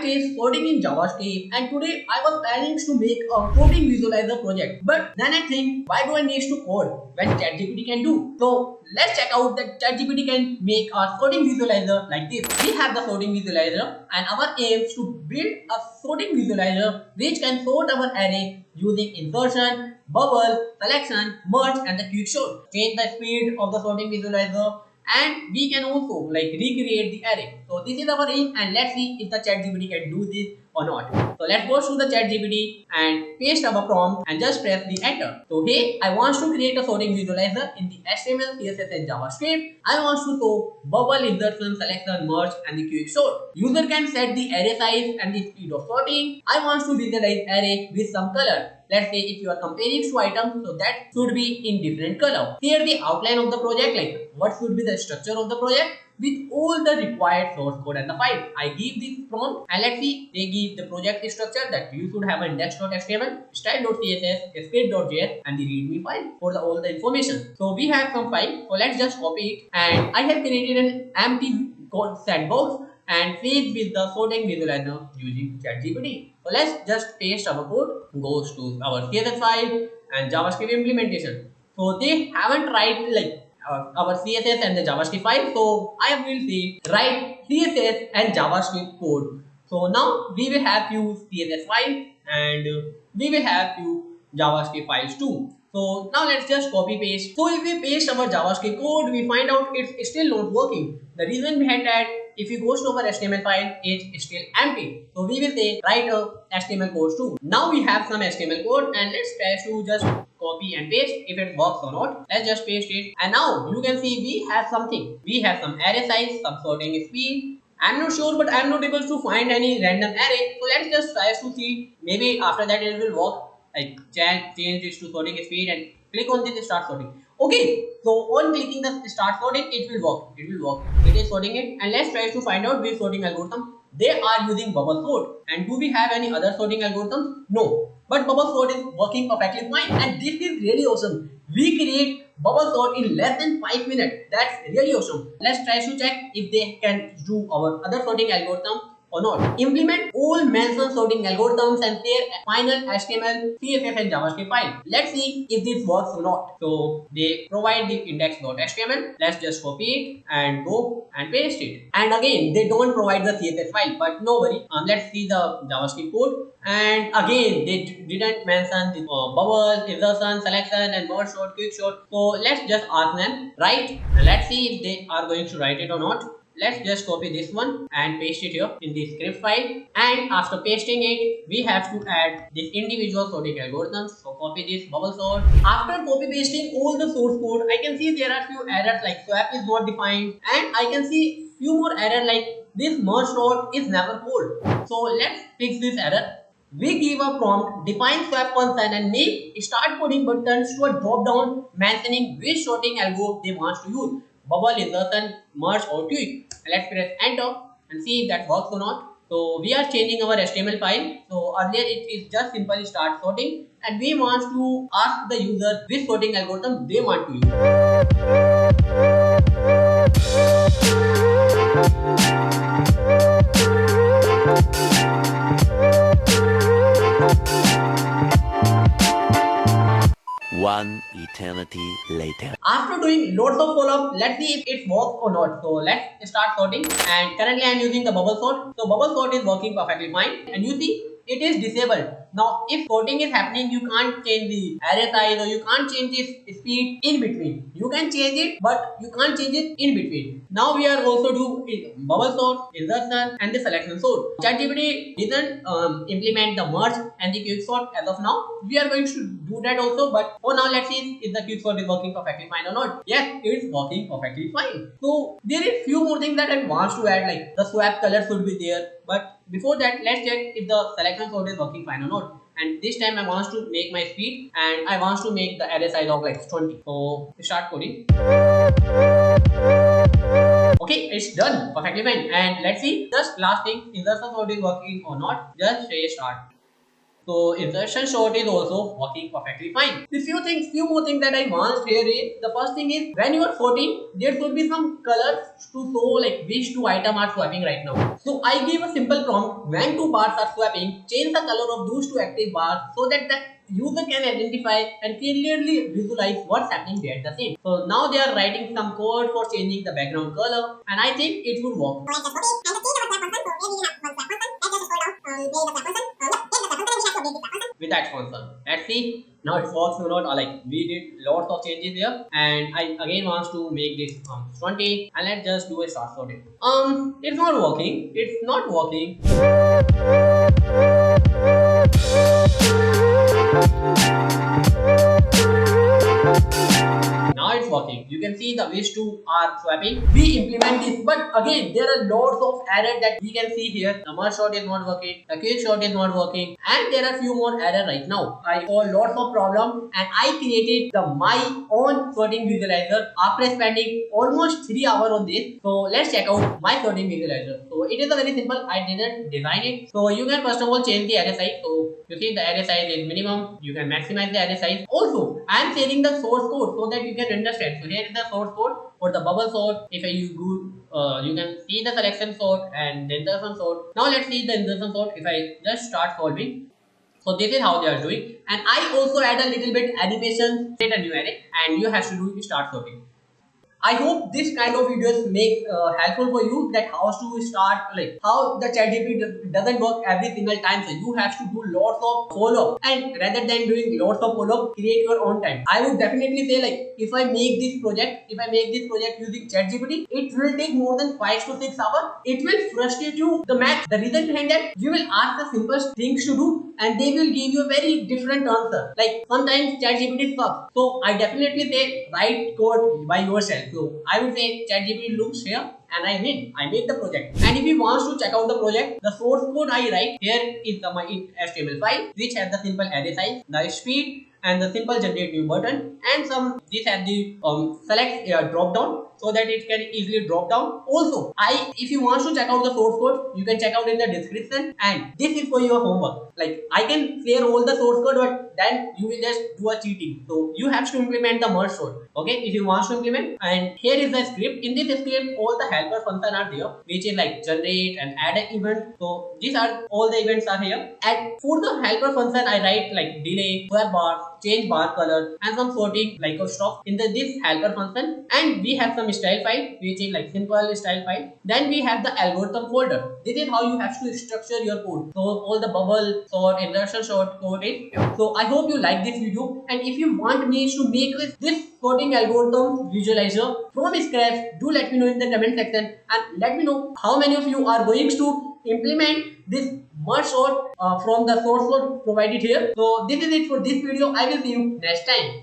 that is coding in JavaScript, and today I was planning to make a coding visualizer project. But then I think, why do I need to code when ChatGPT can do? So let's check out that ChatGPT can make a sorting visualizer like this. We have the sorting visualizer, and our aim is to build a sorting visualizer which can sort our array using insertion, bubble, selection, merge, and the quick sort. Change the speed of the sorting visualizer, and we can also recreate the array. So this is our aim, and let's see if the ChatGPT can do this or not. So let's go to the ChatGPT and paste our prompt and just press the enter. So hey, I want to create a sorting visualizer in the HTML, CSS and JavaScript. I want to show bubble, insertion, selection, merge and the quick sort. User can set the array size and the speed of sorting. I want to visualize array with some color. Let's say if you are comparing two items, so that should be in different color. Here the outline of the project, like what should be the structure of the project with all the required source code and the file. I give this prompt, and let's see, they give the project structure that you should have an index.html, style.css, script.js and the readme file for all the information. So we have some file, so let's just copy it, and I have created an empty code sandbox and filled with the sorting visualizer using ChatGPT. So let's just paste our code, goes to our CSS file and JavaScript implementation. So they haven't tried our CSS and the JavaScript file. So I will say write CSS and JavaScript code. So now we will have few CSS files and we will have few JavaScript files too. So now let's just copy paste. So if we paste our JavaScript code, we find out it's still not working. The reason behind that, if you go to our HTML file, it's still empty. So we will say write a HTML code too. Now we have some HTML code, and let's try to just copy and paste if it works or not. Let's just paste it, and now you can see we have something. We have some array size, some sorting speed. I'm not sure, but I'm not able to find any random array. So let's just try to see. Maybe after that it will work. Like change this to sorting speed and click on this start sorting. Okay, so on clicking the start sorting, it will work. It is sorting it, and let's try to find out which sorting algorithm. They are using bubble sort. And do we have any other sorting algorithms? No. But bubble sort is working perfectly fine, and this is really awesome. We create bubble sort in less than 5 minutes. That's really awesome. Let's try to check if they can do our other sorting algorithm or not. Implement all mentioned sorting algorithms and their final HTML, CSS and JavaScript file. Let's see if this works or not. So they provide the index.html. Let's just copy it and go and paste it. And again, they don't provide the CSS file, but no worry. Let's see the JavaScript code. And again, they didn't mention the bubble, insertion, selection and merge sort, quick sort. So let's just ask them, write. And let's see if they are going to write it or not. Let's just copy this one and paste it here in the script file. And after pasting it, we have to add this individual sorting algorithms. So copy this bubble sort. After copy pasting all the source code, I can see there are few errors like swap is not defined, and I can see few more errors like this merge sort is never called. So let's fix this error. We give a prompt, define swap function and make start coding buttons to a drop down mentioning which sorting algo they want to use. Bubble, insertion, merge or tweak. Let's press enter and see if that works or not. So we are changing our HTML file. So earlier it is just simply start sorting, and we want to ask the user which sorting algorithm they want to One eternity later. After doing loads of follow-up, let's see if it works or not. So let's start sorting, and currently I am using the bubble sort. So bubble sort is working perfectly fine, and you see it is disabled. Now if sorting is happening, you can't change the array size or you can't change its speed in between. You can change it, but you can't change it in between. Now we are also do bubble sort, insertion and the selection sort. ChatGPT didn't implement the merge and the quick sort as of now. We are going to do that also, but for now let's see if the quick sort is working perfectly fine or not. Yes, it is working perfectly fine. So there is few more things that I want to add, like the swap color should be there. But before that, let's check if the selection sort is working fine or not. And this time I want to make my speed, and I want to make the array size of like 20. So start coding. Okay, it's done perfectly fine. And let's see, just last thing, insertion sort is working or not. Just say start. So insertion sort is also working perfectly fine. The few more things that I want here is the first thing is when you are sorting, there should be some colors to show like which two items are swapping right now. So I give a simple prompt when two bars are swapping, change the color of those two active bars so that the user can identify and clearly visualize what's happening there at the same. So now they are writing some code for changing the background color, and I think it would work. With that function, let's see now it works or not. Like we did lots of changes here, and I again wants to make this 20, and let's just do a start sorting. It's not working. It's not working. Now it's working. You can see the which two are swapping. We implement this, but again there are lots of errors that we can see here. The merge shot is not working, the quick shot is not working, and there are few more errors right now. I saw lots of problems, and I created the my own sorting visualizer after spending almost 3 hours on this. So let's check out my sorting visualizer. So it is a very simple. I didn't design it. So you can first of all change the array size. So you see the array size is minimum. You can maximize the array size. Also, I am sharing the source code so that you can understand. So here is the source code for the bubble sort. If you go, you can see the selection sort and the insertion sort. Now let's see the insertion sort. If I just start solving. So this is how they are doing, and I also add a little bit animation, create a new array, and you have to do start sorting. I hope this kind of videos make helpful for you that how to start, like how the ChatGPT doesn't work every single time. So you have to do lots of follow up, and rather than doing lots of follow up, create your own time. I would definitely say like if I make this project using ChatGPT, it will take more than 5 to 6 hours. It will frustrate you the max. The reason behind that, you will ask the simplest things to do, and they will give you a very different answer. Like sometimes ChatGPT sucks. So I definitely say write code by yourself. So I would say ChatGPT looks here and I win. I make the project. And if you want to check out the project, the source code I write here is my HTML file, which has the simple array size, the speed, and the simple generate new button, and some this has the select drop down so that it can easily drop down. Also, if you want to check out the source code, you can check out in the description, and this is for your homework. Like I can share all the source code, but then you will just do a cheating. So you have to implement the merge code. Okay, if you want to implement, and here is the script. In this script, all the helper function are there, which is like generate and add an event. So these are all the events are here. And for the helper function, I write like delay, swap bar, change bar color, and some sorting like a stop in this helper function. And we have some style file, which is like simple style file. Then we have the algorithm folder. This is how you have to structure your code. So all the bubble sort, insertion sort code is here. So I hope you like this video, and if you want me to make this sorting algorithm visualizer from scratch, do let me know in the comment section, and let me know how many of you are going to implement this merge sort from the source code provided here. So this is it for this video. I will see you next time.